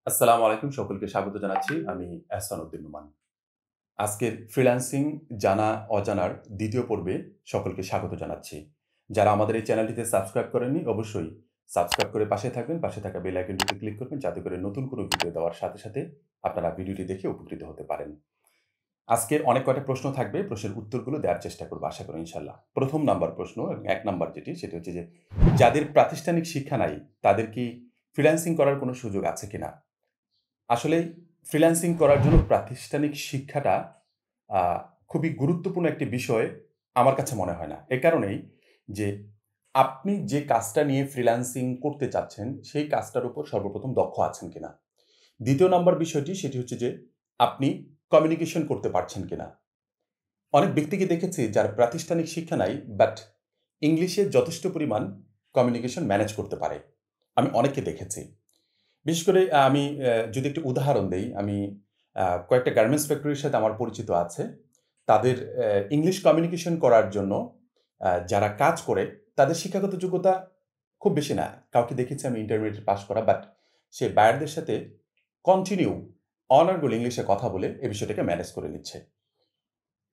আসসালামু আলাইকুম, সকলকে স্বাগত জানাচ্ছি। আমি আহসান উদ্দিন নোমান। আজকের ফ্রিল্যান্সিং জানা অজানার দ্বিতীয় পর্বে সকলকে স্বাগত জানাচ্ছি। যারা আমাদের এই চ্যানেলটিতে সাবস্ক্রাইব করেননি, অবশ্যই সাবস্ক্রাইব করে পাশে থাকবেন। পাশে থাকা বেল আইকনটিতে ক্লিক করবেন, যাতে করে নতুন কোনো ভিডিও দেওয়ার সাথে সাথে আপনারা ভিডিওটি দেখে উপকৃত হতে পারেন। আজকের অনেক কয়টা প্রশ্ন থাকবে, প্রশ্নের উত্তরগুলো দেওয়ার চেষ্টা করব আশা করি ইনশাআল্লাহ। প্রথম নাম্বার প্রশ্ন, ১ নাম্বার সেটি হচ্ছে যে, যাদের প্রাতিষ্ঠানিক শিক্ষা নাই, তাদের কি ফ্রিল্যান্সিং করার কোনো সুযোগ আছে কিনা? আসলে ফ্রিল্যান্সিং করার জন্য প্রাতিষ্ঠানিক শিক্ষাটা আ খুবই গুরুত্বপূর্ণ একটি বিষয় আমার কাছে মনে হয় না। এ কারণেই যে আপনি যে কাজটা নিয়ে ফ্রিল্যান্সিং করতে চাচ্ছেন, সেই কাজটার উপর সর্বপ্রথম দক্ষ আছেন কিনা? দ্বিতীয় নাম্বার বিষয়টি সেটি হচ্ছে যে আপনি কমিউনিকেশন করতে পারছেন কিনা? অনেক ব্যক্তিকে দেখেছি যার প্রাতিষ্ঠানিক শিক্ষা নাই, বাট ইংলিশে যথেষ্ট পরিমাণ কমিউনিকেশন ম্যানেজ করতে পারে। আমি অনেককে দেখেছি। বিশেষ করে আমি যদি একটু উদাহরণ দেই, আমি কয়েকটা গার্মেন্টস ফ্যাক্টরির সাথে আমার পরিচিত আছে। তাদের ইংলিশ কমিউনিকেশন করার জন্য যারা কাজ করে, তাদের শিক্ষাগত যোগ্যতা খুব বেশি না। কাউকে দেখেছি আমি ইন্টারমিডিয়েট পাস করা, বাট সে বায়ারদের সাথে কন্টিনিউ অনার্গল ইংলিশে কথা বলে এই বিষয়টাকে ম্যানেজ করে নিচ্ছে।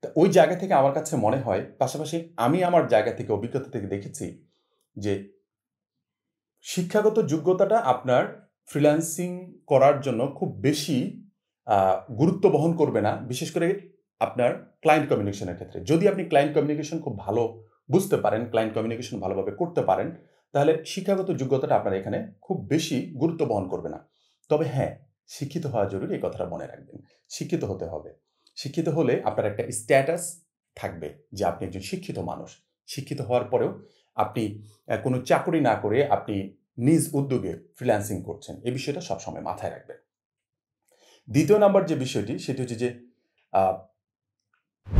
তো ওই জায়গা থেকে আমার কাছে মনে হয়, পাশাপাশি আমি আমার জায়গা থেকে অভিজ্ঞতা থেকে দেখেছি যে শিক্ষাগত যোগ্যতাটা আপনার ফ্রিল্যান্সিং করার জন্য খুব বেশি গুরুত্ব বহন করবে না, বিশেষ করে আপনার ক্লায়েন্ট কমিউনিকেশনের ক্ষেত্রে। যদি আপনি ক্লায়েন্ট কমিউনিকেশন খুব ভালো বুঝতে পারেন, ক্লায়েন্ট কমিউনিকেশন ভালোভাবে করতে পারেন, তাহলে শিক্ষাগত যোগ্যতাটা আপনার এখানে খুব বেশি গুরুত্ব বহন করবে না। তবে হ্যাঁ, শিক্ষিত হওয়া জরুরি, এই কথাটা মনে রাখবেন। শিক্ষিত হতে হবে। শিক্ষিত হলে আপনার একটা স্ট্যাটাস থাকবে যে আপনি একজন শিক্ষিত মানুষ। শিক্ষিত হওয়ার পরেও আপনি কোনো চাকরি না করে আপনি নিজ উদ্যোগে ফ্রিল্যান্সিং করছেন। এই বিষয়টা সবসময় মাথায় রাখবেন। দ্বিতীয় নাম্বার যে বিষয়টি সেটি হচ্ছে যে আ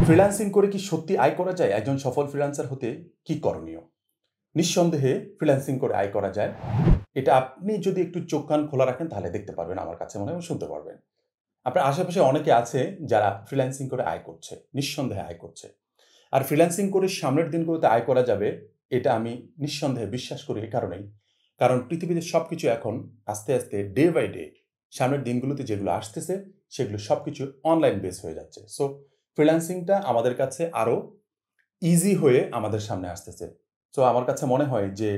ফ্রিল্যান্সিং করে কি সত্যি আয় করা যায়? একজন সফল ফ্রিল্যান্সার হতে কি করণীয়? নিঃসন্দেহে ফ্রিল্যান্সিং করে আয় করা যায়। এটা আপনি যদি একটু চোখ কান খোলা রাখেন তাহলে দেখতে পারবেন, আমার কাছে মনে হয়, এবং শুনতে পারবেন। আপনার আশেপাশে অনেকে আছে যারা ফ্রিল্যান্সিং করে আয় করছে, নিঃসন্দেহে আয় করছে। আর ফ্রিল্যান্সিং করে সামনের দিনগুলোতে আয় করা যাবে, এটা আমি নিঃসন্দেহে বিশ্বাস করি এই কারণেই। কারণ পৃথিবীতে সবকিছু এখন আস্তে, আস্তে ডে বাই ডে সামনের দিনগুলোতে যেগুলো আসতেছে, সেগুলো সবকিছু অনলাইন বেস হয়ে যাচ্ছে। সো ফ্রিল্যান্সিংটা আমাদের কাছে আরো ইজি হয়ে আমাদের সামনে আসতেছে। সো আমার কাছে মনে হয় যে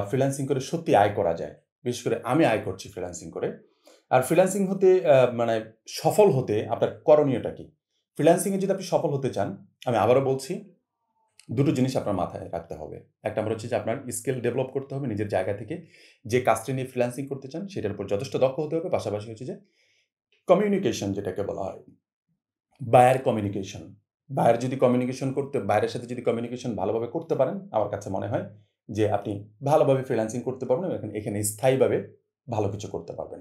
ফ্রিল্যান্সিং করে সত্যি আয় করা যায়। বিশেষ করে আমি আয় করছি ফ্রিল্যান্সিং করে। আর ফ্রিল্যান্সিং হতে মানে সফল হতে আপনার করণীয়টা কি? ফ্রিল্যান্সিং এ যদি আপনি সফল হতে চান, আমি আবারও বলছি, ২ টো জিনিস আপনার মাথায় রাখতে হবে। ১ নম্বর হচ্ছে যে আপনার স্কিল ডেভেলপ করতে হবে নিজের জায়গা থেকে। যে কাজটি নিয়ে ফ্রিল্যান্সিং করতে চান সেটার উপর যথেষ্ট দক্ষ হতে হবে। পাশাপাশি হচ্ছে যে কমিউনিকেশন যেটাকে বলা হয়, বায়ার কমিউনিকেশন। বায়ারের সাথে যদি কমিউনিকেশন ভালোভাবে করতে পারেন, আমার কাছে মনে হয় যে আপনি ভালোভাবে ফ্রিল্যান্সিং করতে পারবেন এবং এখানে স্থায়ীভাবে ভালো কিছু করতে পারবেন।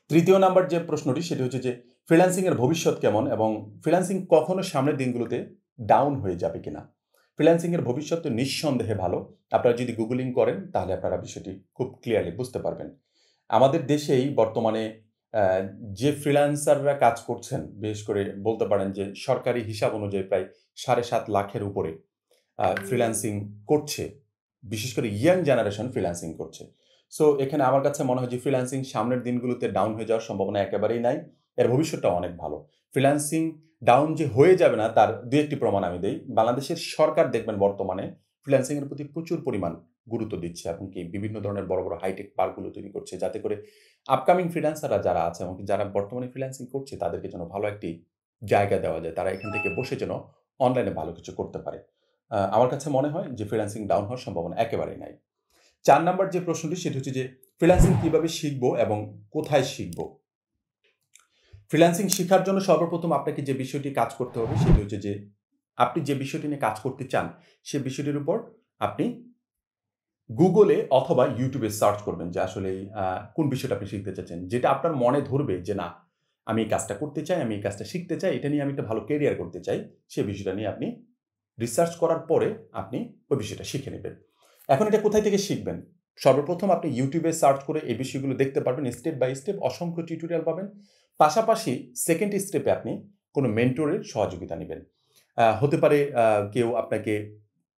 তৃতীয় নাম্বার যে প্রশ্নটি সেটি হচ্ছে যে ফ্রিল্যান্সিং এর ভবিষ্যৎ কেমন এবং ফ্রিল্যান্সিং কখনো সামনের দিনগুলোতে ডাউন হয়ে যাবে কিনা? ফ্রিল্যান্সিং এর ভবিষ্যৎ তো নিঃসন্দেহে ভালো। আপনারা যদি গুগলিং করেন তাহলে আপনারা বিষয়টি খুব ক্লিয়ারলি বুঝতে পারবেন। আমাদের দেশেই বর্তমানে অ্যা যে ফ্রিল্যান্সাররা কাজ করছেন, বিশেষ করে বলতে পারেন যে সরকারি হিসাব অনুযায়ী প্রায় ৭.৫ লাখের উপরে ফ্রিল্যান্সিং করছে। বিশেষ করে ইয়াং জেনারেশন ফ্রিল্যান্সিং করছে। সো এখানে আমার কাছে মনে হয় যে ফ্রিল্যান্সিং সামনের দিনগুলোতে ডাউন হয়ে যাওয়ার সম্ভাবনা একেবারেই নাই। এর ভবিষ্যৎটা অনেক ভালো। ফ্রিল্যান্সিং ডাউন যে হয়ে যাবে না তার ২-১ টি প্রমাণ আমি দেই। বাংলাদেশের সরকার দেখবেন বর্তমানে ফ্রিল্যান্সিং এর প্রতি প্রচুর পরিমাণ গুরুত্ব দিচ্ছে এবং কি বিভিন্ন ধরনের বড়, বড় হাইটেক পার্কগুলো তৈরি করছে, যাতে করে আপকামিং ফ্রিল্যান্সাররা যারা আছে এবং যারা বর্তমানে ফ্রিল্যান্সিং করছে তাদেরকে যেন ভালো একটি জায়গা দেওয়া যায়। তারা এখান থেকে বসে যেন অনলাইনে ভালো কিছু করতে পারে। আমার কাছে মনে হয় যে ফ্রিল্যান্সিং ডাউন হওয়ার সম্ভাবনা একেবারেই নাই। ৪ নাম্বার যে প্রশ্নটি সেটি হচ্ছে যে ফ্রিল্যান্সিং কিভাবে শিখবো এবং কোথায় শিখবো? ফ্রিল্যান্সিং শিখার জন্য সর্বপ্রথম আপনাকে যে বিষয়টি কাজ করতে হবে সেটি হচ্ছে যে আপনি যে বিষয়টি নিয়ে কাজ করতে চান, সে বিষয়টির উপর আপনি গুগলে অথবা ইউটিউবে সার্চ করবেন যে আসলে কোন বিষয়টা আপনি শিখতে চাচ্ছেন। যেটা আপনার মনে ধরবে যে না, আমি এই কাজটা করতে চাই, আমি এই কাজটা শিখতে চাই, এটা নিয়ে আমি একটা ভালো ক্যারিয়ার করতে চাই। সে বিষয়টা নিয়ে আপনি রিসার্চ করার পরে আপনি ওই বিষয়টা শিখে নেবেন। এখন এটা কোথায় থেকে শিখবেন? সর্বপ্রথম আপনি ইউটিউবে সার্চ করে এই বিষয়গুলো দেখতে পারবেন। স্টেপ বাই স্টেপ অসংখ্য টিউটোরিয়াল পাবেন। পাশাপাশি 2nd স্টেপে আপনি কোনো মেন্টরের সহযোগিতা নিবেন। হতে পারে কেউ আপনাকে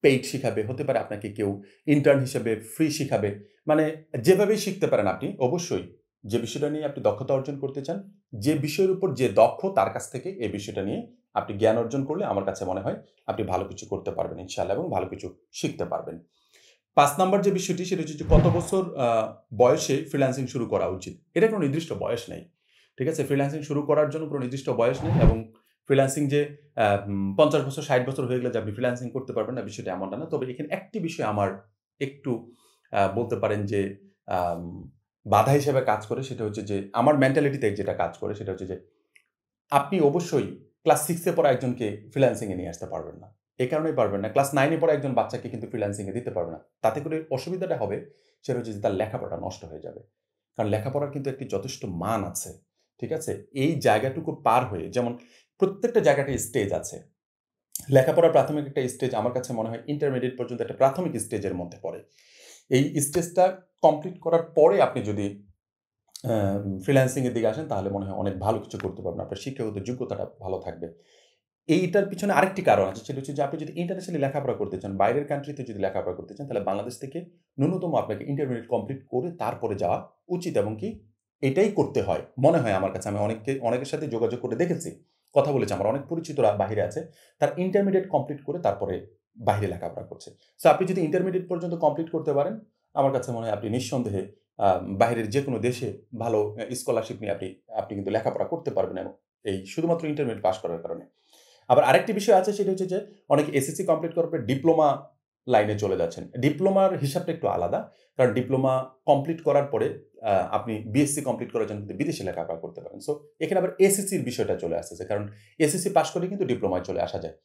পেইড শিখাবে, হতে পারে আপনাকে কেউ ইন্টার্ন হিসেবে ফ্রি শিখাবে। মানে যেভাবেই শিখতে পারেন আপনি অবশ্যই যে বিষয়টা নিয়ে আপনি দক্ষতা অর্জন করতে চান, যে বিষয়ের উপর যে দক্ষ তার কাছ থেকে এই বিষয়টা নিয়ে আপনি জ্ঞান অর্জন করলে আমার কাছে মনে হয় আপনি ভালো কিছু করতে পারবেন ইনশাআল্লাহ এবং ভালো কিছু শিখতে পারবেন। ৫ নাম্বার যে বিষয়টি সেটা হচ্ছে যে কত বছর বয়সে ফ্রিল্যান্সিং শুরু করা উচিত? এটা কোনো নির্দিষ্ট বয়স নেই। ঠিক আছে? ফ্রিল্যান্সিং শুরু করার জন্য কোনো নির্দিষ্ট বয়স নেই এবং ফ্রিল্যান্সিং যে ৫০ বছর ৬০ বছর হয়ে গেলে যে আপনি ফ্রিল্যান্সিং করতে পারবেন না বিষয়টা এমনটা না। তবে এখানে একটি বিষয় আমার একটু বলতে পারেন যে আম বাধা হিসেবে কাজ করে সেটা হচ্ছে যে আমার মেন্টালিটিতে যেটা কাজ করে সেটা হচ্ছে যে আপনি অবশ্যই ক্লাস 6 এ পড়া একজনকে ফ্রিল্যান্সিং এ নিয়ে আসতে পারবেন না। এ কারণেই পারবেন না। ক্লাস 9 এ পড়া একজন বাচ্চাকে কিন্তু ফ্রিল্যান্সিং এ দিতে পারবে না। তাতে করে অসুবিধাটা হবে সেটা হচ্ছে যে তার লেখাপড়াটা নষ্ট হয়ে যাবে। কারণ লেখাপড়ার কিন্তু একটি যথেষ্ট মান আছে। ঠিক আছে? এই জায়গাটুকু পার হয়ে যেমন প্রত্যেকটা জায়গাটায় স্টেজ আছে। লেখাপড়ার প্রাথমিক একটা স্টেজ আমার কাছে মনে হয় ইন্টারমিডিয়েট পর্যন্ত একটা প্রাথমিক স্টেজের মধ্যে পড়ে। এই স্টেজটা কমপ্লিট করার পরে আপনি যদি ফ্রিল্যান্সিং এর দিকে আসেন তাহলে মনে হয় অনেক ভালো কিছু করতে পারবেন। আপনার শিক্ষাগত যোগ্যতাটা ভালো থাকবে। এইটার পিছনে আরেকটি কারণ আছে সেটা হচ্ছে যে আপনি যদি ইন্টারন্যাশনালি লেখাপড়া করতে চান, বাইরের কান্ট্রিতে যদি লেখাপড়া করতে চান তাহলে বাংলাদেশ থেকে ন্যূনতম আপনাকে ইন্টারমিডিয়েট কমপ্লিট করে তারপরে যাওয়া উচিত এবং কি এটাই করতে হয়। মনে হয় আমার কাছে আমি অনেকের সাথে যোগাযোগ করে দেখেছি। কথা বলেছি আমার অনেক পরিচিতরা বাহিরে আছে। তারা ইন্টারমিডিয়েট কমপ্লিট করে তারপরে বাহিরে লেখাপড়া করছে। সো আপনি যদি ইন্টারমিডিয়েট পর্যন্ত কমপ্লিট করতে পারেন, আমার কাছে মনে হয় আপনি নিঃসন্দেহে বাহিরের যেকোনো দেশে ভালো স্কলারশিপ নিয়ে আপনি কিন্তু লেখাপড়া করতে পারবেন এবং এই শুধুমাত্র ইন্টারমিডিয়েট পাস করার কারণে। আবার আরেকটি বিষয় আছে সেটা হচ্ছে যে অনেকে এসএসসি কমপ্লিট করার পরে ডিপ্লোমা লাইনে চলে যাচ্ছেন। ডিপ্লোমার হিসাবটা একটু আলাদা। কারণ ডিপ্লোমা কমপ্লিট করার পরে আপনি বিএসসি কমপ্লিট করার জন্য কিন্তু বিদেশে লেখাপড়া করতে পারেন। সো এখানে আবার এসএসসির বিষয়টা চলে আসতেছে। কারণ এসএসসি পাস করে কিন্তু ডিপ্লোমায় চলে আসা যায়।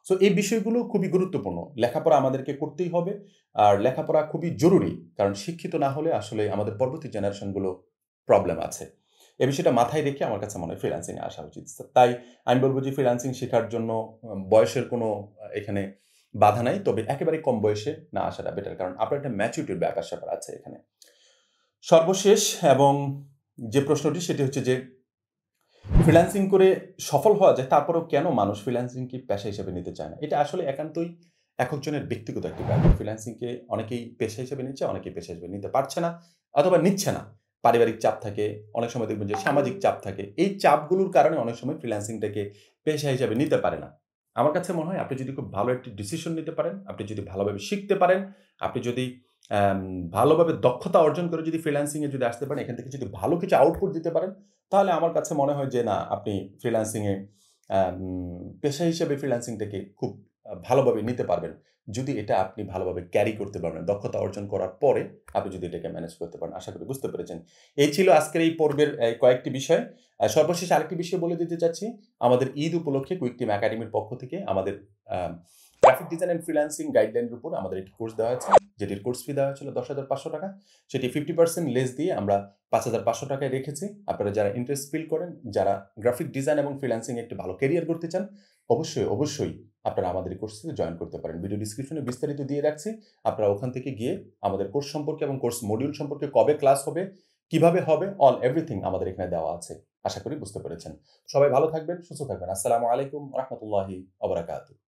সো এই বিষয়গুলো খুবই গুরুত্বপূর্ণ। লেখাপড়া আমাদেরকে করতেই হবে। আর লেখাপড়া খুবই জরুরি। কারণ শিক্ষিত না হলে আসলে আমাদের পরবর্তী জেনারেশনগুলো প্রবলেম আছে। এই বিষয়টা মাথায় রেখে আমার কাছে মনে হয় ফ্রিল্যান্সিং এ আসা উচিত। তাই আমি বলব যে ফ্রিল্যান্সিং শেখার জন্য বয়সের কোনো এখানে বাধা নাই। তবে একেবারেই কম বয়সে না আসাটা বেটার। কারণ আপনার একটা ম্যাচুরিটির ব্যাপার-স্যাপার আছে এখানে। সর্বশেষ এবং যে প্রশ্নটি সেটি হচ্ছে যে ফ্রিল্যান্সিং করে সফল হওয়া যায় তারপরেও কেন মানুষ ফ্রিল্যান্সিংকে পেশা হিসেবে নিতে চায় না? এটা আসলে একান্তই একজনের ব্যক্তিগত একটি ব্যাপার। ফ্রিল্যান্সিংকে অনেকেই পেশা হিসেবে নিচ্ছে, অনেকেই পেশা হিসেবে নিতে পারছে না অথবা নিচ্ছে না। পারিবারিক চাপ থাকে, অনেক সময় দেখবেন যে সামাজিক চাপ থাকে। এই চাপগুলোর কারণে অনেক সময় ফ্রিল্যান্সিংটাকে পেশা হিসেবে নিতে পারে না। আমার কাছে মনে হয় আপনি যদি খুব ভালো একটি ডিসিশন নিতে পারেন, আপনি যদি ভালোভাবে শিখতে পারেন, আপনি যদি অ্যাম ভালোভাবে দক্ষতা অর্জন করে যদি ফ্রিল্যান্সিং এ যদি আসতে পারেন, এখান থেকে যদি ভালো কিছু আউটপুট দিতে পারেন, তাহলে আমার কাছে মনে হয় যে না আপনি ফ্রিল্যান্সিং এ আম পেশা হিসেবে ফ্রিল্যান্সিংটাকে খুব ভালোভাবে নিতে পারবেন। যদি এটা আপনি ভালোভাবে ক্যারি করতে পারবেন। দক্ষতা অর্জন করার পরে আপনি যদি এটাকে ম্যানেজ করতে পারেন। আশা করি বুঝতে পেরেছেন। এই ছিল আজকের এই পর্বের কয়েকটি বিষয়। সর্বশেষ আরেকটি বিষয় বলে দিতে চাচ্ছি। আমাদের ঈদ উপলক্ষে কুইক টিম একাডেমির পক্ষ থেকে আমাদের আ গ্রাফিক ডিজাইন অ্যান্ড ফ্রিল্যান্সিং গাইডলাইনের উপর আমাদের একটি কোর্স দেওয়া হয়েছে। যেটির কোর্স ফি দেওয়া হয়েছিল ৳১০,৫০০ সেটি 50% লেস দিয়ে আমরা ৳৫,৫০০ টাকায় রেখেছি। আপনারা যারা ইন্টারেস্ট ফিল করেন, যারা গ্রাফিক ডিজাইন এবং ফ্রিল্যান্সিং এ একটি ভালো ক্যারিয়ার করতে চান, অবশ্যই আপনারা আমাদের এই কোর্সটিতে জয়েন করতে পারেন। ভিডিও ডেসক্রিপশনে বিস্তারিত দিয়ে রাখছি। আপনারা ওখান থেকে গিয়ে আমাদের কোর্স সম্পর্কে এবং কোর্স মডিউল সম্পর্কে কবে ক্লাস হবে, কিভাবে হবে, এভরিথিং আমাদের এখানে দেওয়া আছে। আশা করি বুঝতে পেরেছেন। সবাই ভালো থাকবেন, সুস্থ থাকবেন। আসসালামু আলাইকুম ওয়া রাহমাতুল্লাহি ওয়া বারাকাতুহু।